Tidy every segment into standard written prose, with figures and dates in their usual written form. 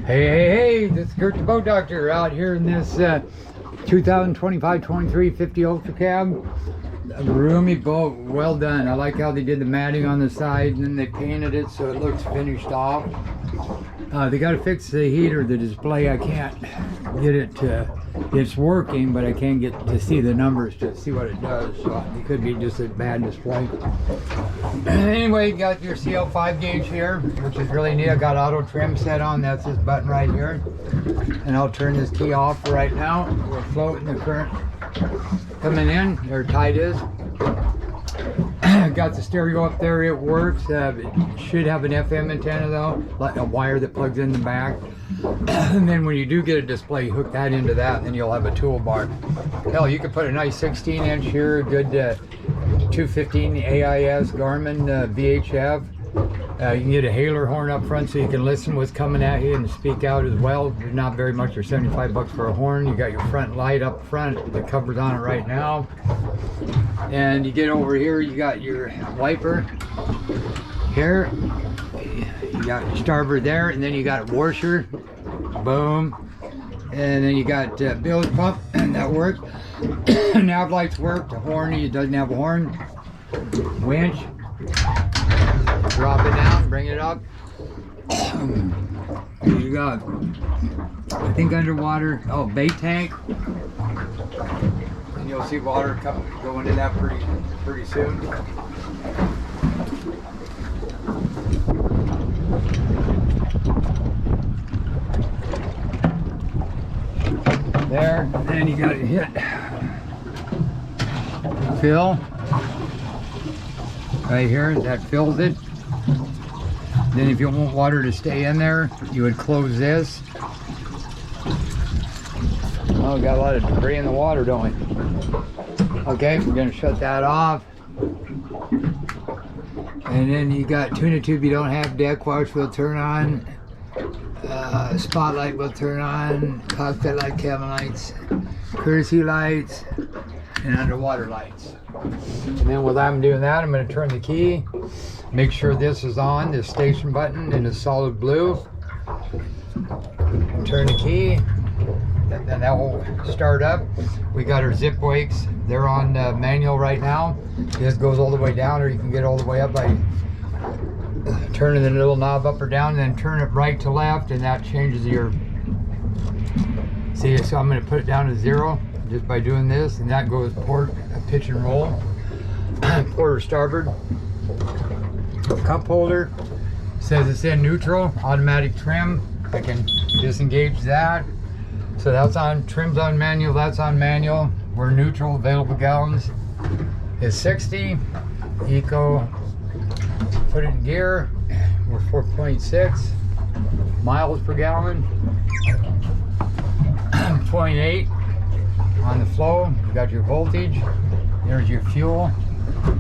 Hey, this is Kurt the Boat Doctor out here in this 2025-23 50 Ultra Cab. A roomy boat, well done. I like how they did the matting on the side and then they painted it so it looks finished off. They got to fix the heater, the display. I can't get it to, it's working, but I can't get to see the numbers to see what it does. So it could be just a bad display. Anyway, you got your CL5 gauge here, which is really neat. I got auto trim set on. That's this button right here. And I'll turn this key off right now. We're floating the current coming in. There tight is. Got the stereo up there, it works. It should have an FM antenna though, like a wire that plugs in the back. And then when you do get a display, hook that into that, and then you'll have a toolbar. Hell, you could put a nice 16-inch here, a good 215 AIS Garmin VHF. You can get a hailer horn up front so you can listen what's coming at you and speak out as well. There's not very much, or 75 bucks for a horn. You got your front light up front, the cover's on it right now. And you get over here, you got your wiper here. You got your starboard there, and then you got a washer. Boom. And then you got bilge pump, and that works. Nav lights work. The horn, it doesn't have a horn. Winch. Drop it down, bring it up. You got, I think underwater, oh, bait tank. And you'll see water go into that pretty soon. There, and you got to hit fill right here. That fills it. Then if you want water to stay in there, you would close this. Oh, got a lot of debris in the water, don't we? Okay, we're gonna shut that off. And then you got tuna tube you don't have, deck wash will turn on, spotlight will turn on, cockpit light, cabin lights, courtesy lights, and underwater lights. And then while I'm doing that, I'm going to turn the key, make sure this is on, this station button, and it's solid blue. Turn the key, and that will start up. We got our zip brakes, they're on manual right now. This goes all the way down, or you can get all the way up by turning the little knob up or down, and then turn it right to left, and that changes your, see, so I'm going to put it down to 0 just by doing this, and that goes port, pitch and roll. Port or starboard. Cup holder says it's in neutral, automatic trim. I can disengage that. So that's on, trim's on manual, that's on manual. We're neutral, available gallons is 60. Eco, put it in gear, we're 4.6 miles per gallon. 0.8 on the flow. You got your voltage, there's your fuel. You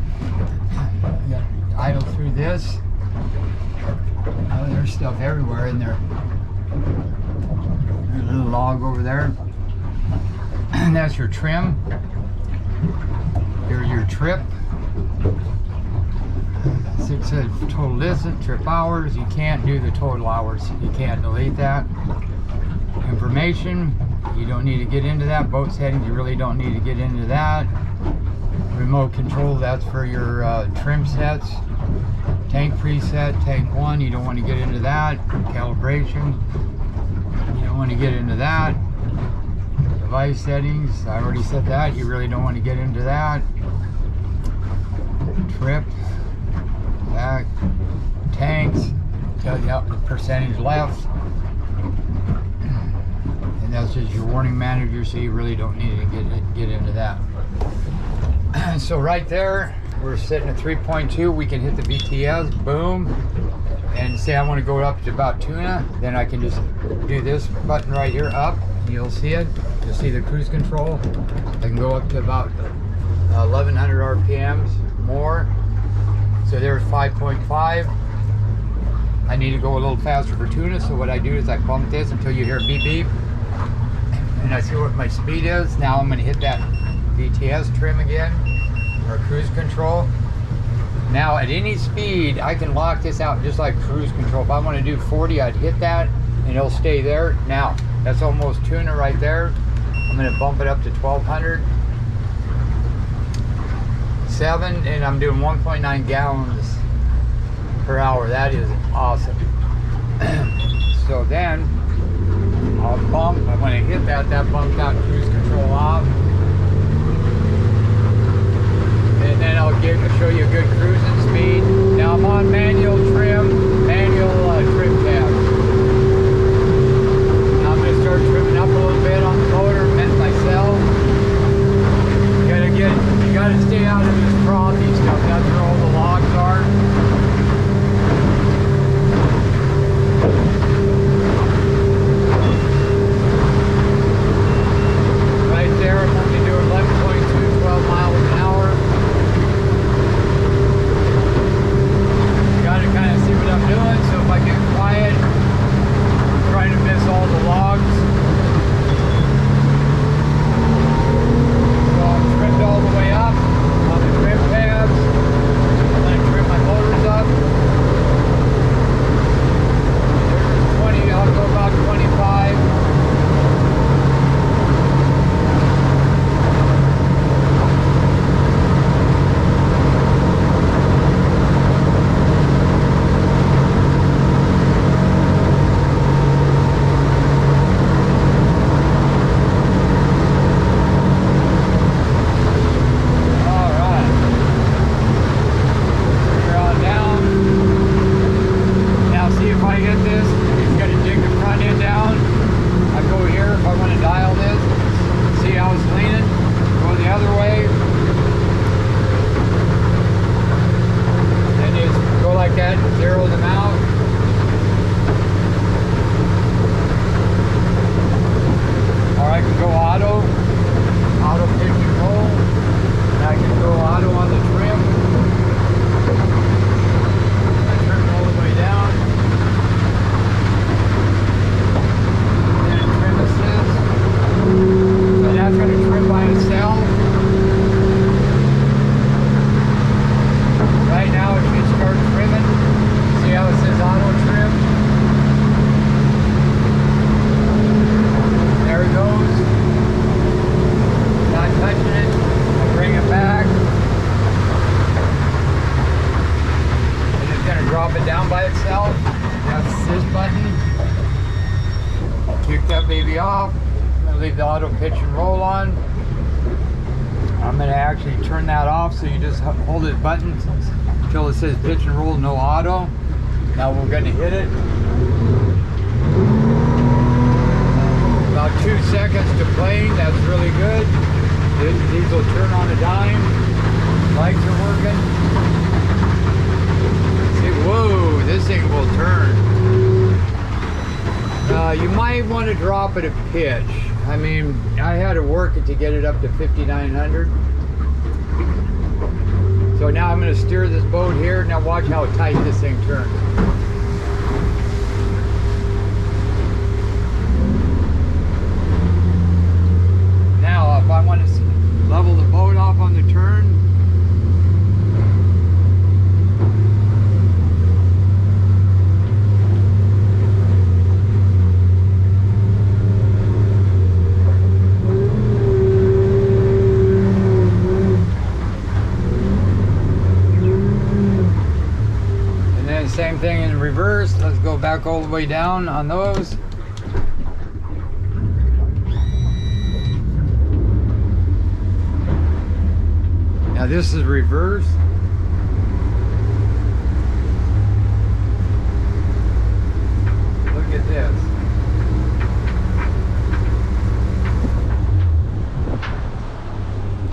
got idle through this. Oh, there's stuff everywhere in there. There's a little log over there. And that's your trim. Here's your trip. 6 total distance, trip hours. You can't do the total hours. You can't delete that. Information. You don't need to get into that. Boat settings, you really don't need to get into that. Remote control, that's for your trim sets. Tank preset, tank 1, you don't want to get into that. Calibration, you don't want to get into that. Device settings, I already said that. You really don't want to get into that. Trip, back, tanks, tell you the percentage left. And that's just your warning manager, so you really don't need to get into that. So right there, we're sitting at 3.2. We can hit the VTS, boom. And say I want to go up to about tuna, then I can just do this button right here, up. You'll see it. You'll see the cruise control. I can go up to about 1100 RPMs more. So there's 5.5. I need to go a little faster for tuna, so what I do is I bump this until you hear beep beep. And I see what my speed is. Now I'm going to hit that VTS trim again, or cruise control. Now at any speed, I can lock this out just like cruise control. If I want to do 40, I'd hit that, and it'll stay there. Now, that's almost tuna right there. I'm gonna bump it up to 1200. 7, and I'm doing 1.9 gallons per hour. That is awesome. So then I'll bump. When I hit that, that bumps out cruise control off. And then I'll show you a good cruising speed. Now I'm on manual trim, manual trim tab. Now I'm gonna start trimming up a little bit on the motor, myself. You gotta stay out of this frothy stuff. That's where all the logs are. Right there, I'm only doing 11.2, 12 miles an hour. You gotta kind of see what I'm doing, so if I get quiet, I'm trying to miss all the logs. So I'm trimmed all the way up on the trim tabs. I'm going to trim my motors up. There's 20, I'll go about 25. Off. I'm going to leave the auto pitch and roll on. I'm going to actually turn that off, so you just hold this button until it says pitch and roll, no auto. Now we're going to hit it. About 2 seconds to plane. That's really good. These will turn on a dime. Lights are working. See, whoa, this thing will turn. You might want to drop it a pitch. I mean, I had to work it to get it up to 5,900. So now I'm going to steer this boat here. Now watch how tight this thing turns. Now, if I want to level the boat off on the turn, same thing in reverse. Let's go back all the way down on those. Now this is reverse. Look at this.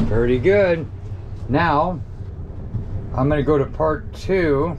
Pretty good. Now I'm going to go to part 2.